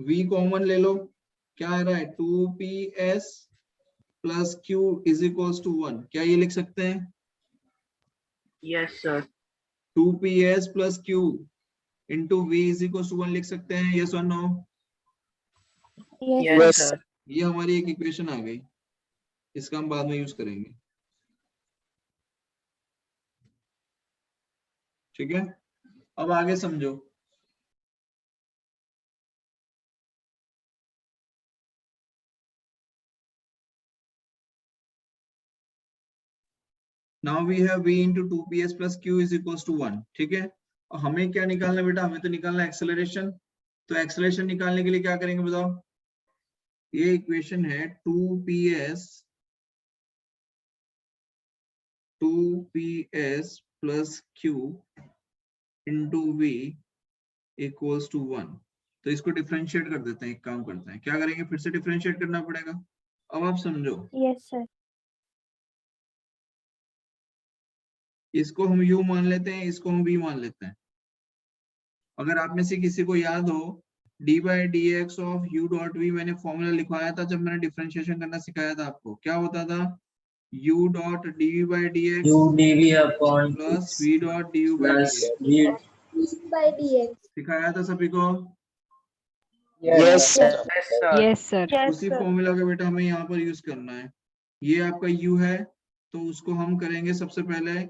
v कॉमन ले लो, क्या आ रहा है 2ps plus q is equals to 1। क्या ये लिख सकते हैं, Yes, sir. 2ps plus q into v is equals to 1 लिख सकते हैं, यस और no? Yes, Yes, Yes, sir. ये हमारी एक इक्वेशन आ गई, इसका हम बाद में यूज करेंगे। ठीक है, अब आगे समझो। Now we have v into 2ps plus q is equals to 1। ठीक है, हमें क्या निकालना बेटा, हमें तो निकालना एक्सेलरेशन। तो एक्सेलरेशन निकालने के लिए क्या करेंगे बताओ, ये इक्वेशन है 2ps plus q into v equals to 1। तो इसको डिफरेंशिएट कर देते हैं, एक काम करते हैं, क्या करेंगे, फिर से डिफरेंशिएट करना पड़ेगा। अब आप समझो, Yes, sir. इसको हम u मान लेते हैं, इसको हम v मान लेते हैं। अगर आप में से किसी को याद हो d by d x of u dot v मैंने फॉर्मूला लिखवाया था जब मैंने डिफरेंशिएशन करना सिखाया था आपको, क्या होता था, u dot d v by d x U dv upon plus x v dot d u by d plus x. v by dx. सिखाया था सभी को। Yes, sir. Yes, sir. Yes, उसी sir. फॉर्मूला का बेटा हमें यहाँ पर यूज करना है। ये आपका u है, तो उसको हम करेंगे सबसे पहले,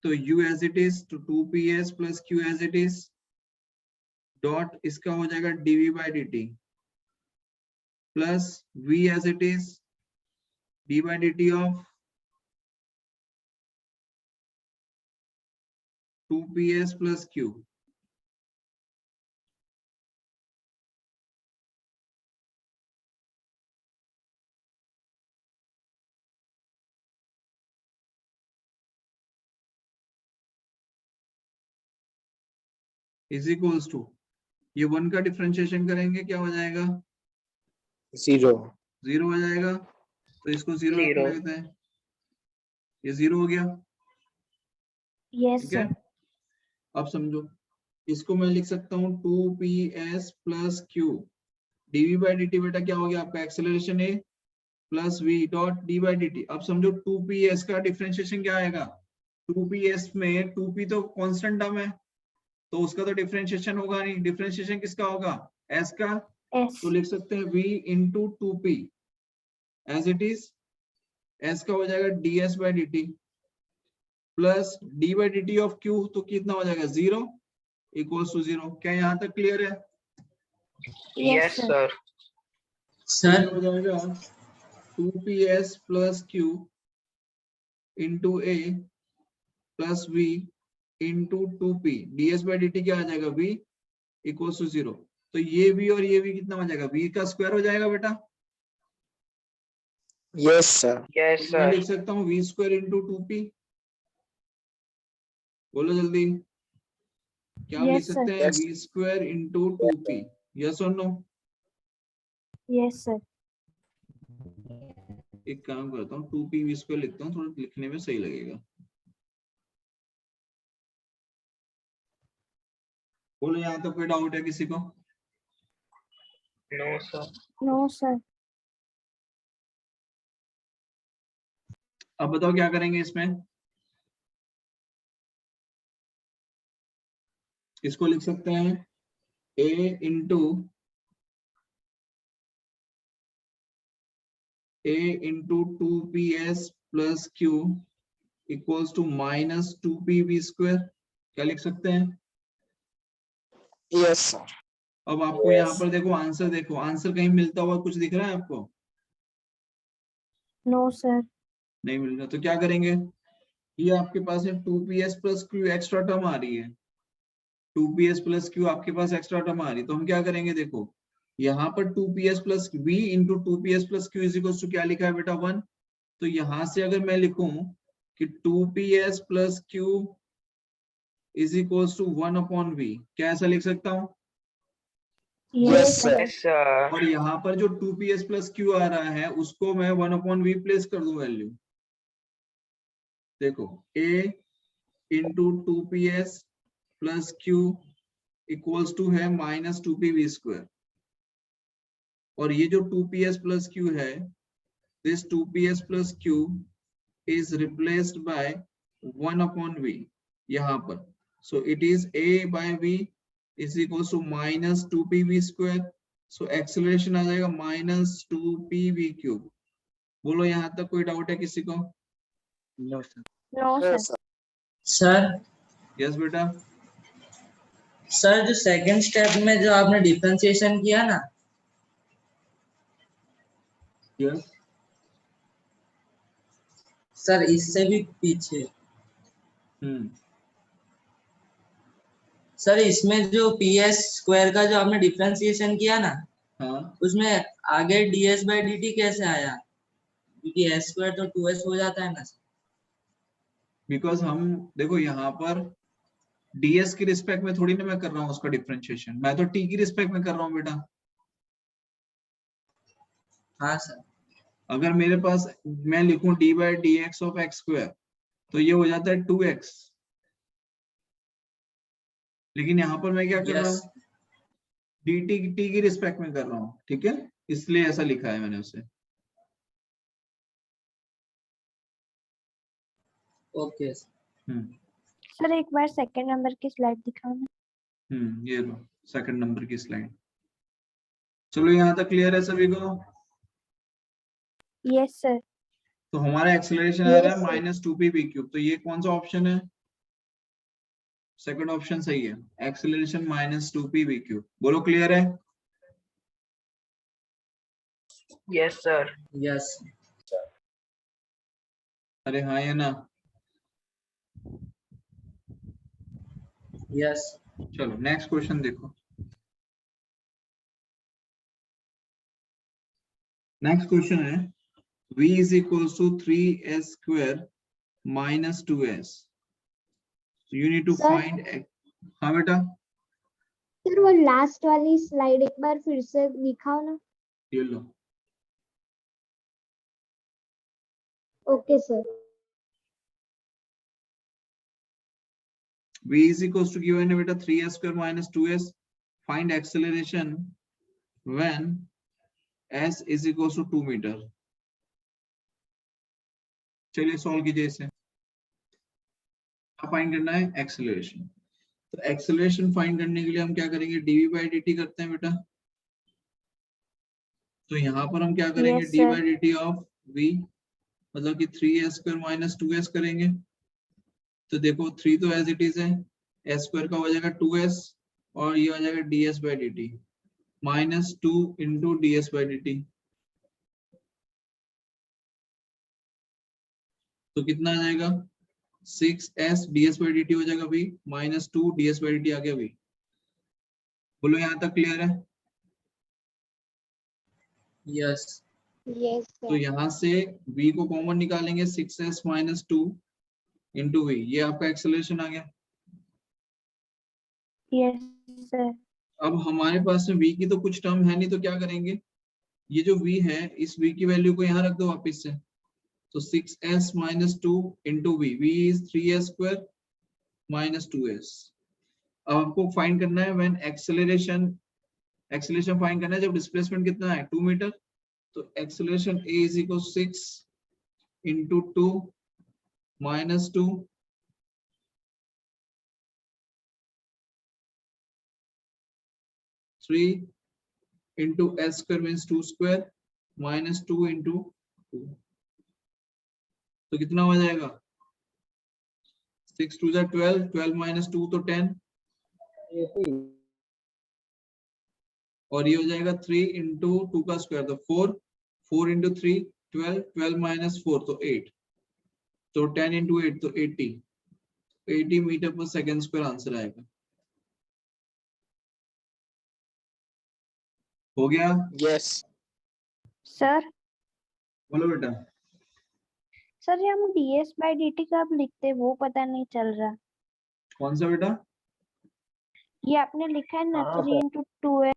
तो u एज इट इज, तो 2ps plus q as it is dot इसका हो जाएगा dv by dt plus v as it is d by dt of 2ps plus q। Is equals to, ये 1 का डिफरेंशिएशन करेंगे क्या हो जाएगा, 0 0 हो जाएगा। तो इसको 0 रख Zero. लेते हैं, ये 0 हो गया। Yes, ठीक है, sir. अब समझो, इसको मैं लिख सकता हूँ 2ps plus q dv by dt बेटा क्या हो गया आपका, acceleration a plus v dot d by dt। अब समझो 2ps का डिफरेंशिएशन क्या आएगा, 2ps में 2p तो कांस्टेंट टर्म है, तो उसका तो डिफरेंशिएशन होगा नहीं, डिफरेंशिएशन किसका होगा, s का। S. तो लिख सकते हैं v into 2p as it is, s का हो जाएगा ds by dt plus d by dt of q, तो कितना हो जाएगा 0 इक्वल्स टू 0। क्या यहाँ तक क्लियर है? Yes, sir. sir ये हो जाएगा 2ps plus q into a plus v into 2p ds by dt क्या आ जाएगा, v इक्वल्स टू 0। तो ये v और ये v कितना हो जाएगा, v का स्क्वायर हो जाएगा बेटा। yes sir Yes, तो मैं sir. लिख सकता हूँ v स्क्वायर इंटू 2p, बोलो जल्दी, क्या हम लिख Yes, sir. सकते हैं, Yes. v square into 2p, yes और नो। Yes, sir. एक काम करता हूँ 2p v स्क्वायर लिखता हूँ, थोड़ा लिखने में सही लगेगा। बोलो यहाँ तक कोई डाउट है किसी को? No, sir. No, sir. अब बताओ क्या करेंगे इसमें, इसको लिख सकते हैं a into a into 2ps plus q equals to minus 2p v square, क्या लिख सकते हैं। yes sir अब आपको यहाँ पर देखो आंसर, देखो आंसर कहीं मिलता हुआ कुछ दिख रहा है आपको, No, sir. नहीं मिल रहा, तो क्या करेंगे, ये आपके पास है 2ps plus q extra term आ रही है, 2ps प्लस q आपके पास एक्स्ट्रा टर्म आ रही है, तो हम क्या करेंगे, देखो यहाँ पर 2ps plus v into 2ps plus q is equals to क्या लिखा है बेटा 1। तो यहाँ से अगर मैं लिखूं कि 2ps plus q is equals to 1 upon v, क्या ऐसा लिख सकता हूँ। Yes, Yes, sir. Yes, sir. और यहाँ पर जो 2ps प्लस q आ रहा है उसको मैं 1 अपॉन v प्लेस कर दूं वैल्यू, देखो a into 2ps plus q equals to है माइनस 2p v स्क्वायर, और ये जो 2ps प्लस q है, this 2ps plus q is replaced by 1 upon v यहाँ पर, so it is a by v is equals to minus 2p v square, so acceleration आ जाएगा minus 2p v cube. बोलो यहाँ तक कोई doubt है किसी को? no sir No, sir. yes sir sir yes बेटा, सर जो सेकंड स्टेप में जो आपने डिफरेंशिएशन किया ना, यस सर इससे भी पीछे। सर इसमें जो PS स्क्वायर का जो आपने डिफरेंशिएशन किया ना, हाँ, उसमें आगे ds/dt कैसे आया? क्योंकि s स्क्वायर तो 2s हो जाता है ना सर। बिकॉज हम देखो यहाँ पर ds की रिस्पेक्ट में थोड़ी ना मैं कर रहा हूँ उसका डिफरेंशिएशन, मैं तो t की रिस्पेक्ट में कर रहा हूँ बेटा। हाँ सर। अगर मेरे पास मैं लिखूं d/dx ऑफ x स्क्वायर तो ये हो जाता है 2x, लेकिन यहाँ पर मैं क्या कर रहा यस। हूँ, dt t की रिस्पेक्ट में कर रहा हूँ, ठीक है, इसलिए ऐसा लिखा है मैंने उसे। Okay sir. सर एक बार सेकंड नंबर की स्लाइड दिखाओ ना। ये लो सेकंड नंबर की स्लाइड। चलो यहाँ तक क्लियर है सभी को? Yes sir. तो हमारा एक्सेलरेशन आ रहा है Yes, sir. -2p/v³, तो ये कौन सा ऑप्शन है? सेकंड ऑप्शन सही है, एक्सेलरेशन -2p/v³। बोलो क्लियर है? Yes, sir. यस। अरे हाँ या ना? यस। चलो नेक्स्ट क्वेश्चन देखो। नेक्स्ट क्वेश्चन है v is equals to 3s square minus 2s. So you need to Sir? find हाँ बेटा, सर वो लास्ट वाली स्लाइड एक बार फिर से दिखाओ ना। ये लो। Okay sir. v is equals to given है बेटा 3s square minus 2s. Find acceleration when s is equals to 2 metre. चलिए सॉल्व कीजिए इसे। क्या फाइंड करना है? एक्सेलरेशन। तो एक्सेलरेशन फाइंड करने के लिए हम क्या करेंगे, dv/dt करते हैं बेटा। तो यहाँ पर हम क्या करेंगे, Yes, sir. dv/dt of v मतलब कि 3s स्क्वायर माइनस 2s करेंगे। तो देखो 3 तो एज इट इज है, s स्क्वायर का हो जाएगा 2s और ये हो जाएगा ds/dt -2 इंटू ds/dt। तो कितना आ जाएगा, 6s ds/dt हो जाएगा v -2 ds/dt आ गया v। बोलो यहाँ तक क्लियर है? यस। यस तो सर। यहाँ से v को कॉमन निकालेंगे, 6s - 2 इंटू v, ये आपका एक्सेलरेशन आ गया। Yes, sir. अब हमारे पास में v की तो कुछ टर्म है नहीं, तो क्या करेंगे, ये जो v है इस v की वैल्यू को यहाँ रख दो वापस से। तो 6s - 2 into v, v is 3s square minus 2s। अब आपको फाइंड करना है व्हेन एक्सेलरेशन फाइंड करना है जब डिस्प्लेसमेंट कितना है 2 मीटर। तो acceleration a is equal 6 into 2 minus 2 3 into s square means 2 square minus 2 into 2। तो कितना हो जाएगा, 6 2 जा 12, 12 माइनस 2 तो 10, और ये हो जाएगा 3 इंटू 2 का स्क्वायर तो 4, 4 इंटू 3 12, 12 माइनस 4 तो 8, तो 10 इंटू 8 तो 80 मीटर पर सेकेंड स्क्वायर आंसर आएगा। हो गया? Yes. Sir, बोलो बेटा। सर ये हम ds/dt कब लिखते हैं वो पता नहीं चल रहा। कौन सा बेटा? ये आपने लिखा है ना हाँ, 3 into 2s।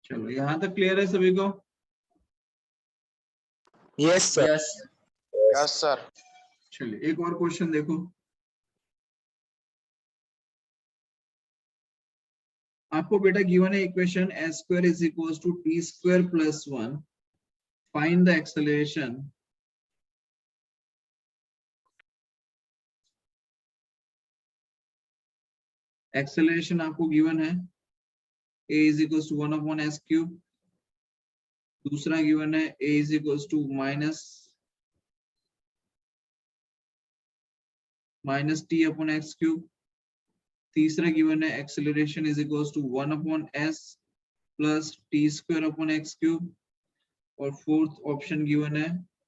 चलो यहाँ तक क्लियर है सभी को? Yes, sir. Yes. Yes, sir. चलिए एक और क्वेश्चन देखो। आपको बेटा गिवन है equation s square is equals to t square plus 1, find the acceleration acceleration आपको गिवन है a is equals to 1/s cube, दूसरा गिवन है a is equals to minus t/x cube, तीसरा गिवन है acceleration is equals to 1/s plus t square upon x cube, और fourth option given है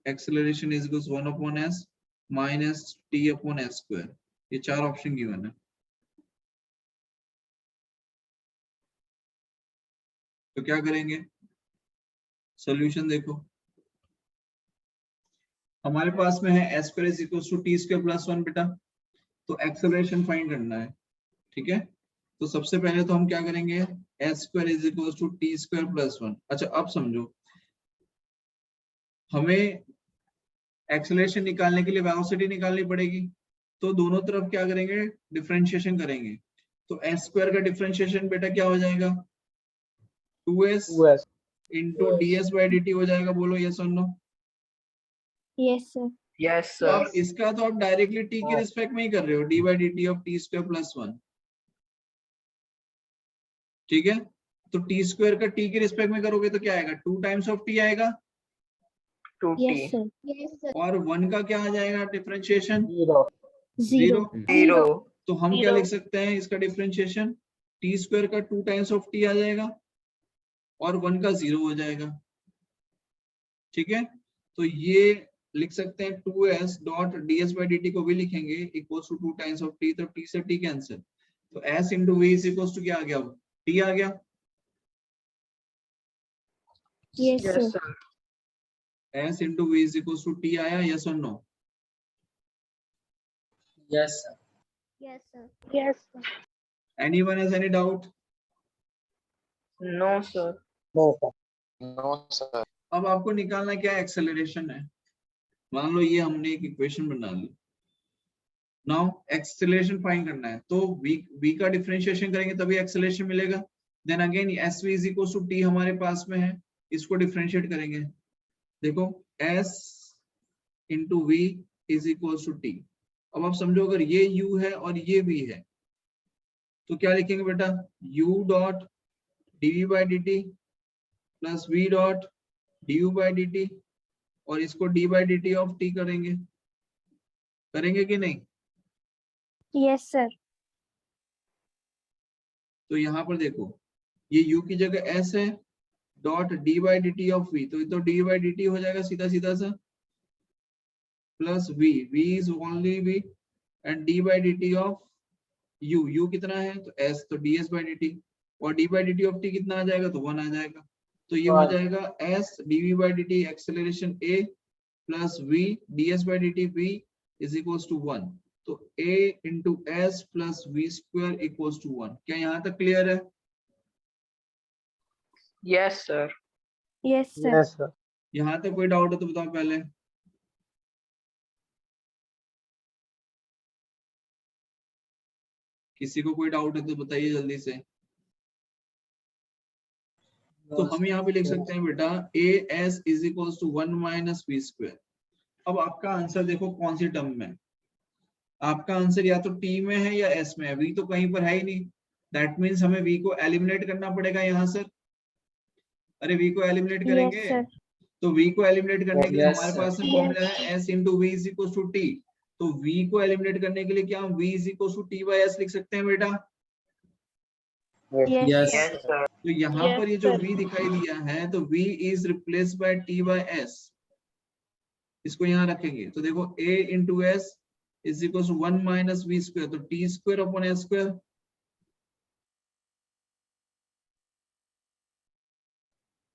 acceleration is equal 1 upon s minus t upon s square. ये 4 option given है। तो क्या करेंगे, solution देखो, हमारे पास में है s square is equal to t square plus 1 बेटा, तो एक्सेलरेशन फाइंड करना है, ठीक है। तो सबसे पहले तो हम क्या करेंगे, s square is equal to t square plus 1। अच्छा अब समझो, हमें एक्सेलरेशन निकालने के लिए वेलोसिटी निकालनी पड़ेगी, तो दोनों तरफ क्या करेंगे, डिफरेंशिएशन करेंगे। तो एस स्क्वायर का डिफरेंशिएशन बेटा क्या हो जाएगा, 2s into d s by d T हो जाएगा। बोलो यस और नो। Yes, sir. Yes, तो sir. आप इसका तो आप डायरेक्टली टी के रिस्पेक्ट में ही कर रहे हो, d by d t of t square plus 1, ठीक है। तो टी स्क्वायर का टी के रिस्पेक्ट में करोगे तो क्या आएगा, 2 टाइम्स ऑफ टी आएगा, 2t. Yes, sir. Yes, sir. और 1 का क्या आ जाएगा डिफरेंशिएशन, Zero. 0। 0. तो हम क्या लिख सकते हैं इसका डिफरेंशिएशन, टी स्क्वायर का 2 टाइम्स ऑफ टी आ जाएगा और 1 का 0 हो जाएगा, ठीक है। तो ये लिख सकते हैं 2s dot ds by dt को भी लिखेंगे equals to 2 times of t, तो t से t कैंसिल, तो s into v is equals to क्या आ गया, t आ गया। Yes, Yes, sir. sir. s into v is equals to t आया, यस और no. Yes sir. Yes, sir. Yes, sir. Anyone has any doubt? No, sir. No, sir. अब आपको निकालना क्या है, एक्सेलरेशन है। मान लो ये हमने एक इक्वेशन बना ली, नाउ एक्सेलरेशन फाइंड करना है, तो v का डिफरेंशिएशन करेंगे तभी एक्सेलरेशन मिलेगा। Then again sv is equal to t हमारे पास में है, इसको डिफरेंशिएट करेंगे। देखो s into v is equal to t। अब आप समझो अगर ये u है और ये v है तो क्या लिखेंगे बेटा, u dot dv by dt plus v dot du by dt, और इसको d by dt of t करेंगे, करेंगे कि नहीं। Yes, sir. तो यहाँ पर देखो ये u की जगह s है, dot d by dt of v, तो d बाई dt हो जाएगा सीधा सीधा सा, plus v is only v, and d by dt of u कितना है, तो s, तो ds बाई dt, और d by dt of t कितना आ जाएगा, तो 1 आ जाएगा। तो ये हो जाएगा s dv by dt acceleration a plus v ds by dt v is equals to 1। तो a into s plus v square equals to 1। क्या यहाँ तक क्लियर है? Yes, sir. Yes, sir. यहाँ तक कोई डाउट है तो बताओ पहले। किसी को कोई डाउट है तो बताइए जल्दी से। तो हम यहाँ पे लिख सकते हैं बेटा a s is equals to 1 minus v square. अब आपका आंसर देखो कौन सी टर्म में, आपका आंसर या तो टी में है या एस में है, वी तो कहीं पर है ही नहीं। दैट मीन्स हमें वी को एलिमिनेट करना पड़ेगा यहाँ से। अरे वी को एलिमिनेट Yes, करेंगे, sir. तो v को एलिमिनेट करने के लिए Yes, हमारे sir. पास में फॉर्मूला है s into v is equal to t. तो v को एलिमिनेट करने के लिए क्या हम v is equal to t by s लिख सकते हैं बेटा। Yes, Yes. sir. Yes, sir. तो यहाँ Yes, पर ये जो sir. v दिखाई दिया है तो v is replace by t by s, इसको यहाँ रखेंगे। तो देखो a into s is equal to 1 minus v square, तो t square upon s square.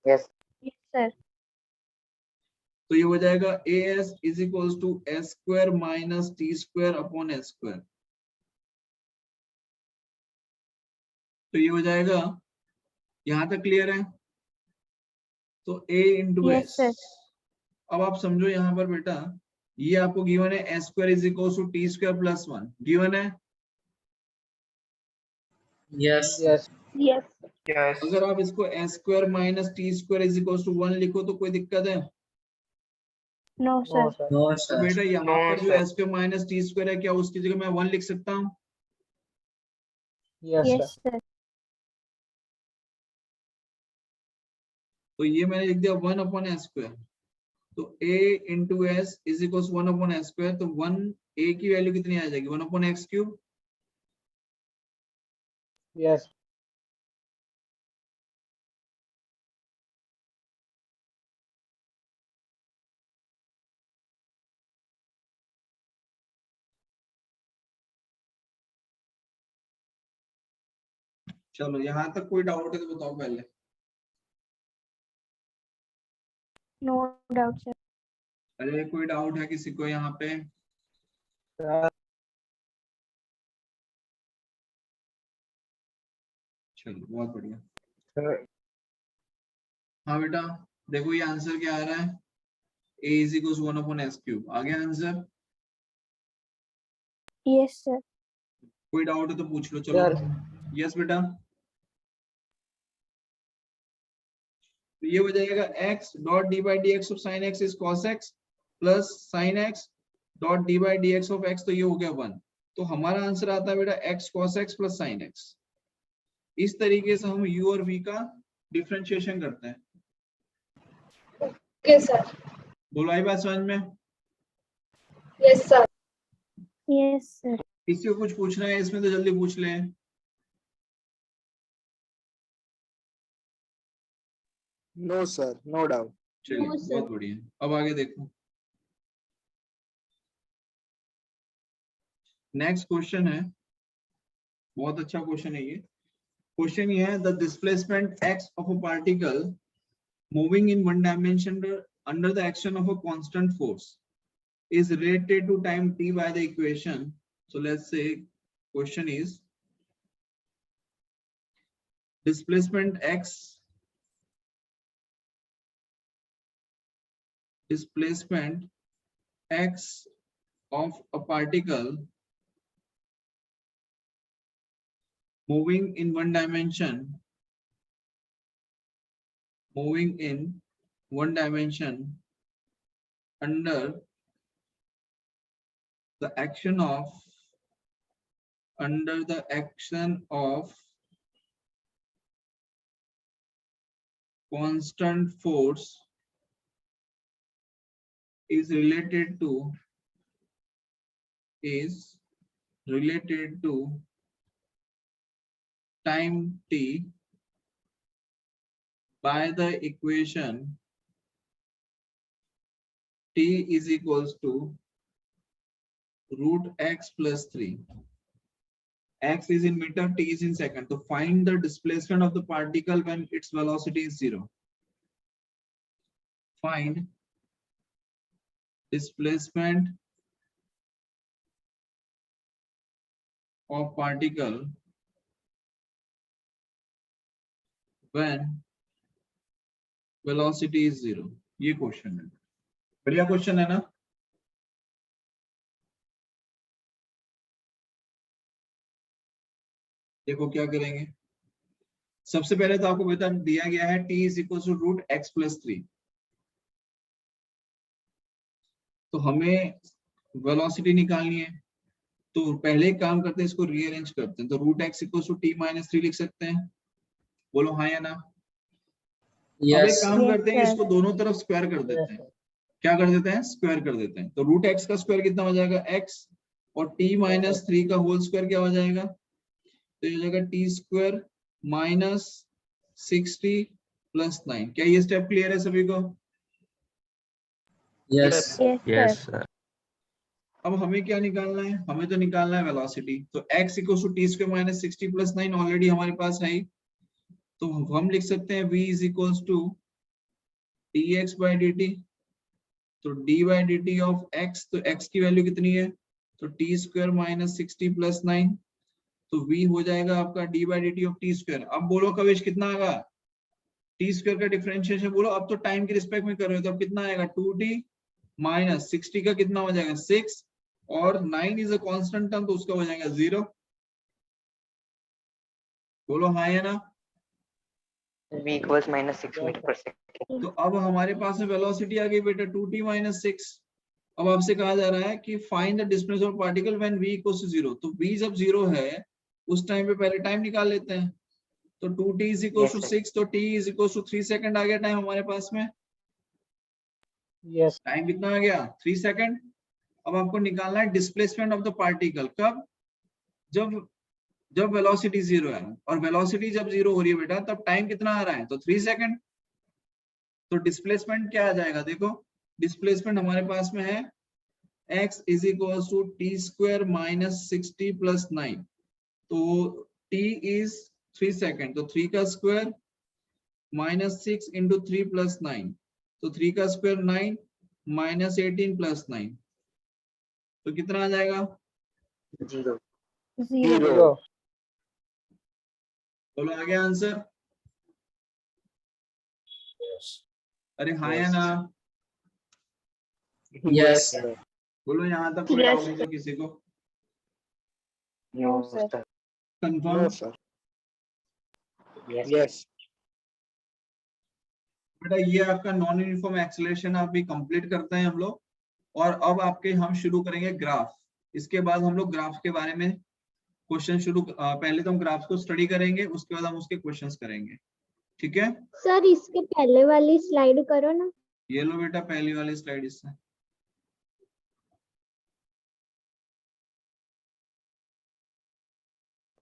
Yes. Yes, sir. तो ये हो जाएगा a s is equal to s square minus t square upon s square. तो ये हो जाएगा, यहाँ तक क्लियर है। तो a into Yes, S. sir. अब आप समझो यहाँ पर बेटा ये आपको गिवन है s square is equal to t square plus 1 given है। यस। Yes. Yes. अगर आप इसको s square minus t square is equal to 1 लिखो तो कोई दिक्कत है? No, sir. नो तो सर। बेटा यहाँ No, पर जो sir. S square minus t square है क्या उसकी जगह मैं 1 लिख सकता हूँ? Yes, sir. तो ये मैंने लिख दिया 1 अपॉन एस स्क्वायर। तो a into s is equal 1 upon s square, तो 1 a की वैल्यू कितनी आ जाएगी, 1 अपॉन एक्स क्यूब। Yes. चलो यहाँ तक कोई डाउट है तो बताओ पहले। No doubt sir. अरे कोई डाउट है किसी को यहाँ पे? सर चलो बहुत बढ़िया। सर हाँ बेटा देखो ये आंसर क्या आ रहा है, a is equal to 1/s³। आ गया आंसर? Yes sir. कोई डाउट है तो पूछ लो। चलो यस बेटा। तो ये हो जाएगा x dot D by d x of sine x is cos x plus sine x dot D by d x of x, तो ये हो गया 1। तो हमारा आंसर आता है बेटा x cos x plus sine x. इस तरीके से हम u और v का डिफरेंशिएशन करते हैं। Okay sir. बोलो आई बात समझ में? Yes sir. Yes sir. किसी को कुछ पूछना है इसमें तो जल्दी पूछ ले। No sir, no doubt. चलिए No, sir. बहुत बढ़िया। अब आगे देखो, नेक्स्ट क्वेश्चन है, बहुत अच्छा क्वेश्चन है ये। क्वेश्चन ये है, the displacement x of a particle moving in one dimension under the action of a constant force is related to time t by the equation. So let's say question is displacement x of a particle moving in one dimension under the action of constant force is related to time t by the equation t is equals to root x plus 3. X is in meter, t is in second. So find the displacement of the particle when its velocity is 0. Find displacement of particle when velocity is 0. ये question है, बढ़िया question है ना? देखो क्या करेंगे। सबसे पहले तो आपको बता दिया गया है t is equal to root x plus 3। तो हमें वेलोसिटी निकालनी है, तो पहले एक काम करते हैं, इसको रीअरेंज करते हैं। तो root x equal to t minus 3 लिख सकते हैं। बोलो हाँ या ना? अब एक यस काम करते हैं, Yes, इसको दोनों तरफ स्क्वायर कर देते हैं। क्या कर देते हैं? स्क्वायर कर देते हैं। तो रूट एक्स का स्क्वायर कितना हो जाएगा? x, और t माइनस 3 का होल स्क्वायर क्या हो जाएगा? तो ये हो जाएगा टी स्क्वायर माइनस 60 प्लस 9। क्या ये स्टेप क्लियर है सभी को? Yes yes sir. अब हमें क्या निकालना है? हमें तो निकालना है वेलोसिटी। तो x equal to t square minus 60 plus 9 already हमारे पास है ही। तो हम लिख सकते हैं v is equal to dx by dt। तो d by dt of x, तो x की वैल्यू कितनी है? तो टी स्क्वायर माइनस 60 प्लस 9। तो v हो जाएगा आपका d by dt of t square. अब बोलो कवेश कितना आएगा? टी स्क्वायर का डिफरेंशिएशन बोलो। अब तो टाइम के रिस्पेक्ट में कर रहे हो, तो अब कितना आएगा? 2t माइनस 60 का कितना हो जाएगा? 6, और 9 इज अ कांस्टेंट टर्म, तो उसका हो जाएगा 0। बोलो हाँ या ना? v equals minus 6 meter per second. तो अब हमारे पास में वेलोसिटी आ गई बेटा 2t माइनस 6। अब आपसे कहा जा रहा है कि find the displacement of particle when v equals to 0। तो v जब 0 है उस टाइम पे पहले टाइम निकाल लेते हैं। तो 2t इज इक्वल्स टू 6, तो t is equals to 3 second आ गया टाइम हमारे पास में। यस टाइम कितना आ गया? 3 सेकंड। अब आपको निकालना है डिस्प्लेसमेंट ऑफ द पार्टिकल। कब? जब वेलोसिटी 0 है, और वेलोसिटी जब 0 हो रही है बेटा तब टाइम कितना आ रहा है? तो 3 सेकंड। तो डिस्प्लेसमेंट क्या आ जाएगा? देखो डिस्प्लेसमेंट हमारे पास में है x is equal to t square minus 60 plus 9। तो t इज 3 सेकेंड, तो 3 का स्क्वायर -6 इंटू 3 + 9, तो 3 का स्क्वायर 9 -18 + 9, तो कितना आ जाएगा? 0. 0. Zero. बोलो आ गया आंसर? अरे हाँ या ना? Yes. sir. बोलो यहाँ तक कोई Yes, डाउट है किसी को? No, sir. sir. Confirm? No, sir. Yes. Yes. बेटा ये आपका नॉन यूनिफॉर्म एक्सेलरेशन अभी कंप्लीट करते हैं हम लोग, और अब आपके हम शुरू करेंगे ग्राफ। इसके बाद हम लोग ग्राफ के बारे में क्वेश्चन पहले तो हम ग्राफ को स्टडी करेंगे, उसके बाद हम उसके क्वेश्चंस करेंगे, ठीक है? सर इसके पहले वाली स्लाइड करो ना। ये लो बेटा पहली वाली स्लाइड इससे।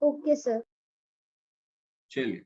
Okay sir. चलिए